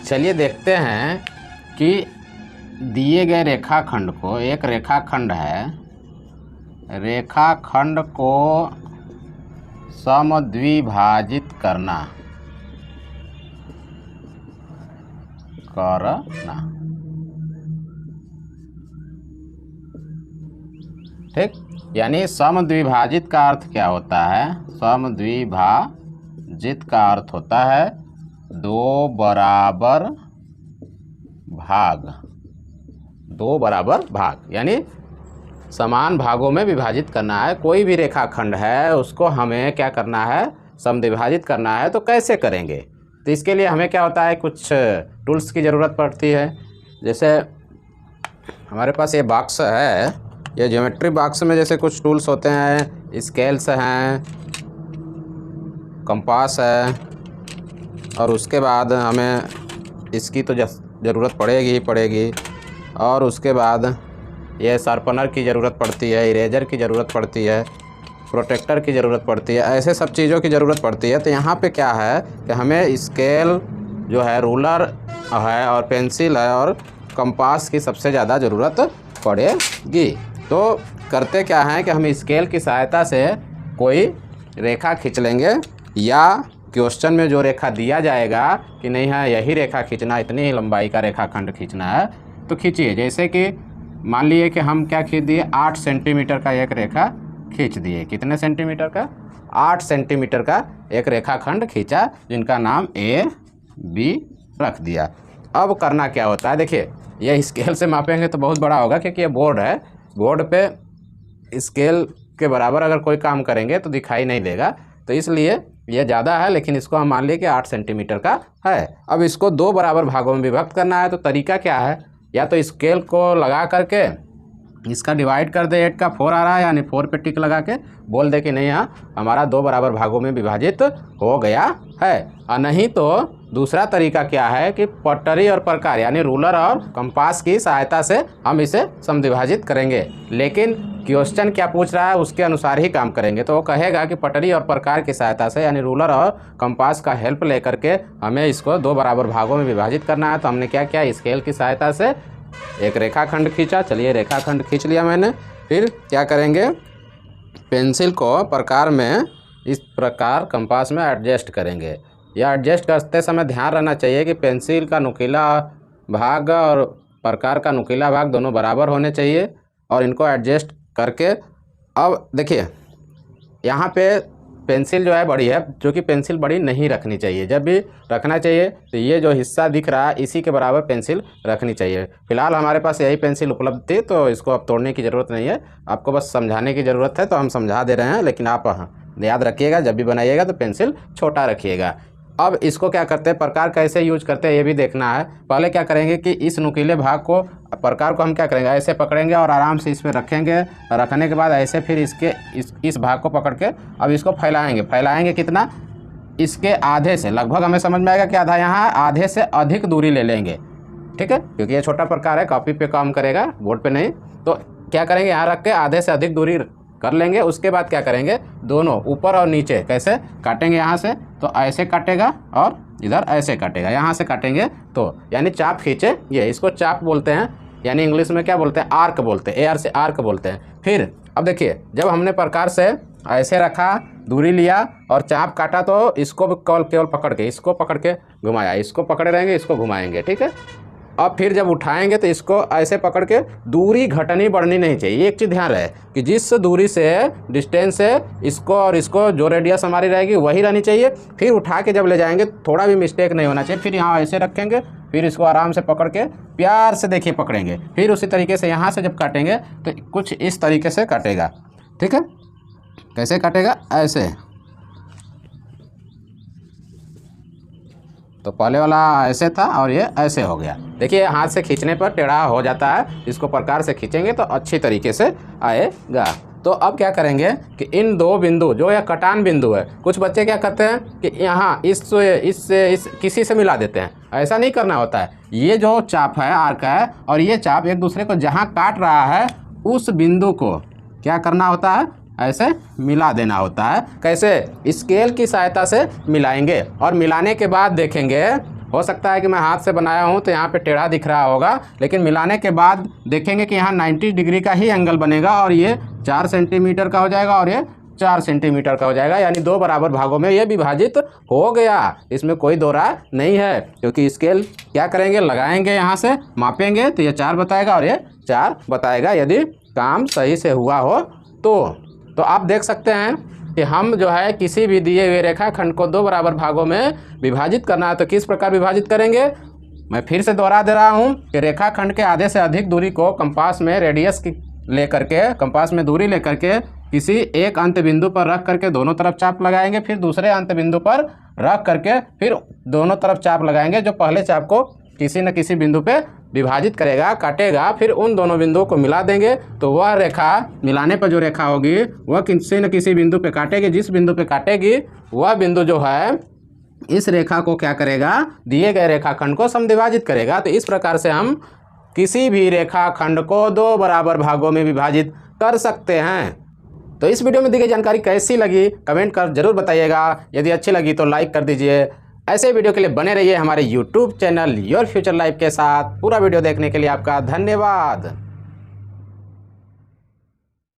चलिए देखते हैं कि दिए गए रेखाखंड को, एक रेखाखंड है, रेखाखंड को समद्विभाजित करना ठीक। यानी समद्विभाजित का अर्थ क्या होता है? समद्विभाजित का अर्थ होता है दो बराबर भाग, यानी समान भागों में विभाजित करना है। कोई भी रेखाखंड है उसको हमें क्या करना है? समद्विभाजित करना है। तो कैसे करेंगे? तो इसके लिए हमें क्या होता है, कुछ टूल्स की ज़रूरत पड़ती है। जैसे हमारे पास ये बॉक्स है, ये ज्योमेट्री बॉक्स में जैसे कुछ टूल्स होते हैं, स्केल्स हैं, कंपास है, और उसके बाद हमें इसकी तो ज़रूरत पड़ेगी। और उसके बाद ये शार्पनर की ज़रूरत पड़ती है, इरेजर की ज़रूरत पड़ती है, प्रोटेक्टर की ज़रूरत पड़ती है, ऐसे सब चीज़ों की ज़रूरत पड़ती है। तो यहाँ पे क्या है कि हमें स्केल जो है, रूलर है, और पेंसिल है, और कंपास की सबसे ज़्यादा ज़रूरत पड़ेगी। तो करते क्या है कि हम स्केल की सहायता से कोई रेखा खींच लेंगे, या क्वेश्चन में जो रेखा दिया जाएगा कि नहीं है यही रेखा खींचना, इतनी ही लंबाई का रेखाखंड खींचना है, तो खींचिए। जैसे कि मान लिए कि हम क्या खींच दिए, 8 सेंटीमीटर का एक रेखा खींच दिए। कितने सेंटीमीटर का? 8 सेंटीमीटर का एक रेखाखंड खींचा, जिनका नाम AB रख दिया। अब करना क्या होता है, देखिए ये स्केल से मापेंगे तो बहुत बड़ा होगा, क्योंकि ये बोर्ड है। बोर्ड पे स्केल के बराबर अगर कोई काम करेंगे तो दिखाई नहीं देगा, तो इसलिए ये ज़्यादा है, लेकिन इसको हम मान लिए कि 8 सेंटीमीटर का है। अब इसको 2 बराबर भागों में विभक्त करना है। तो तरीका क्या है, या तो स्केल को लगा करके इसका डिवाइड कर दे, 8 का 4 आ रहा है, यानी 4 पे टिक लगा के बोल दे कि नहीं, हाँ हमारा 2 बराबर भागों में विभाजित हो गया है। और नहीं तो दूसरा तरीका क्या है कि पटरी और प्रकार यानी रूलर और कंपास की सहायता से हम इसे समद्विभाजित करेंगे। लेकिन क्वेश्चन क्या पूछ रहा है उसके अनुसार ही काम करेंगे। तो वो कहेगा कि पटरी और प्रकार की सहायता से, यानी रूलर और कंपास का हेल्प लेकर के हमें इसको 2 बराबर भागों में विभाजित करना है। तो हमने क्या किया, स्केल की सहायता से एक रेखाखंड खींचा। चलिए रेखाखंड खींच लिया मैंने। फिर क्या करेंगे, पेंसिल को प्रकार में इस प्रकार कंपास में एडजस्ट करेंगे। यह एडजस्ट करते समय ध्यान रहना चाहिए कि पेंसिल का नुकीला भाग और प्रकार का नुकीला भाग दोनों बराबर होने चाहिए, और इनको एडजस्ट करके अब देखिए यहाँ पे पेंसिल जो है बड़ी है, जो कि पेंसिल बड़ी नहीं रखनी चाहिए। जब भी रखना चाहिए तो ये जो हिस्सा दिख रहा है इसी के बराबर पेंसिल रखनी चाहिए। फिलहाल हमारे पास यही पेंसिल उपलब्ध थी, तो इसको अब तोड़ने की ज़रूरत नहीं है, आपको बस समझाने की ज़रूरत है, तो हम समझा दे रहे हैं। लेकिन आप याद रखिएगा, जब भी बनाइएगा तो पेंसिल छोटा रखिएगा। अब इसको क्या करते हैं, प्रकार कैसे यूज करते हैं ये भी देखना है। पहले क्या करेंगे कि इस नुकीले भाग को, प्रकार को हम क्या करेंगे, ऐसे पकड़ेंगे और आराम से इस पर रखेंगे। रखने के बाद ऐसे फिर इसके इस भाग को पकड़ के अब इसको फैलाएंगे कितना, इसके आधे से, लगभग हमें समझ में आएगा कि आधा, यहाँ आधे से अधिक दूरी ले लेंगे। ठीक है, क्योंकि ये छोटा प्रकार है, कॉपी पे काम करेगा, बोर्ड पे नहीं। तो क्या करेंगे, यहाँ रख के आधे से अधिक दूरी कर लेंगे। उसके बाद क्या करेंगे, दोनों ऊपर और नीचे कैसे काटेंगे, यहाँ से तो ऐसे काटेगा और इधर ऐसे काटेगा, यहाँ से काटेंगे तो यानी चाप खींचे, ये इसको चाप बोलते हैं, यानी इंग्लिश में क्या बोलते हैं, आर्क बोलते हैं, AR से आर्क बोलते हैं। फिर अब देखिए, जब हमने प्रकार से ऐसे रखा, दूरी लिया और चाप काटा, तो इसको भी केवल पकड़ के, इसको पकड़ के घुमाया, इसको पकड़े रहेंगे, इसको घुमाएंगे। ठीक है, अब फिर जब उठाएंगे तो इसको ऐसे पकड़ के, दूरी घटनी बढ़नी नहीं चाहिए। एक चीज़ ध्यान रहे कि जिस दूरी से, डिस्टेंस से इसको और इसको जो रेडियस हमारी रहेगी वही रहनी चाहिए। फिर उठा के जब ले जाएंगे थोड़ा भी मिस्टेक नहीं होना चाहिए। फिर यहाँ ऐसे रखेंगे, फिर इसको आराम से पकड़ के प्यार से देखिए पकड़ेंगे। फिर उसी तरीके से यहाँ से जब काटेंगे तो कुछ इस तरीके से काटेगा। ठीक है, कैसे काटेगा, ऐसे। तो पहले वाला ऐसे था और ये ऐसे हो गया। देखिए हाथ से खींचने पर टेढ़ा हो जाता है, इसको प्रकार से खींचेंगे तो अच्छी तरीके से आएगा। तो अब क्या करेंगे कि इन 2 बिंदु जो यह कटान बिंदु है, कुछ बच्चे क्या करते हैं कि यहाँ इस किसी से मिला देते हैं। ऐसा नहीं करना होता है। ये जो चाप है, आर्क है, और ये चाप एक दूसरे को जहाँ काट रहा है उस बिंदु को क्या करना होता है, ऐसे मिला देना होता है। कैसे, स्केल की सहायता से मिलाएंगे, और मिलाने के बाद देखेंगे हो सकता है कि मैं हाथ से बनाया हूँ तो यहाँ पे टेढ़ा दिख रहा होगा, लेकिन मिलाने के बाद देखेंगे कि यहाँ 90 डिग्री का ही एंगल बनेगा और ये 4 सेंटीमीटर का हो जाएगा और ये 4 सेंटीमीटर का हो जाएगा, यानी 2 बराबर भागों में ये विभाजित हो गया। इसमें कोई दो राय नहीं है, क्योंकि स्केल क्या करेंगे, लगाएंगे, यहाँ से मापेंगे तो ये 4 बताएगा और ये 4 बताएगा, यदि काम सही से हुआ हो तो आप देख सकते हैं कि हम जो है किसी भी दिए हुए रेखाखंड को 2 बराबर भागों में विभाजित करना है तो किस प्रकार विभाजित करेंगे। मैं फिर से दोहरा दे रहा हूँ कि रेखाखंड के आधे से अधिक दूरी को कंपास में रेडियस की लेकर के, कंपास में दूरी लेकर के किसी एक अंत बिंदु पर रख करके दोनों तरफ चाप लगाएंगे, फिर दूसरे अंत बिंदु पर रख करके फिर दोनों तरफ चाप लगाएंगे, जो पहले चाप को किसी न किसी बिंदु पे विभाजित करेगा, काटेगा, फिर उन दोनों बिंदुओं को मिला देंगे तो वह रेखा मिलाने पर जो रेखा होगी वह किसी न किसी बिंदु पे काटेगी। जिस बिंदु पे काटेगी वह बिंदु जो है इस रेखा को क्या करेगा, दिए गए रेखाखंड को समद्विभाजित करेगा। तो इस प्रकार से हम किसी भी रेखाखंड को 2 बराबर भागों में विभाजित कर सकते हैं। तो इस वीडियो में दी गई जानकारी कैसी लगी कमेंट कर जरूर बताइएगा। यदि अच्छी लगी तो लाइक कर दीजिए। ऐसे वीडियो के लिए बने रहिए हमारे YouTube channel your future life के साथ। पूरा वीडियो देखने के लिए आपका धन्यवाद।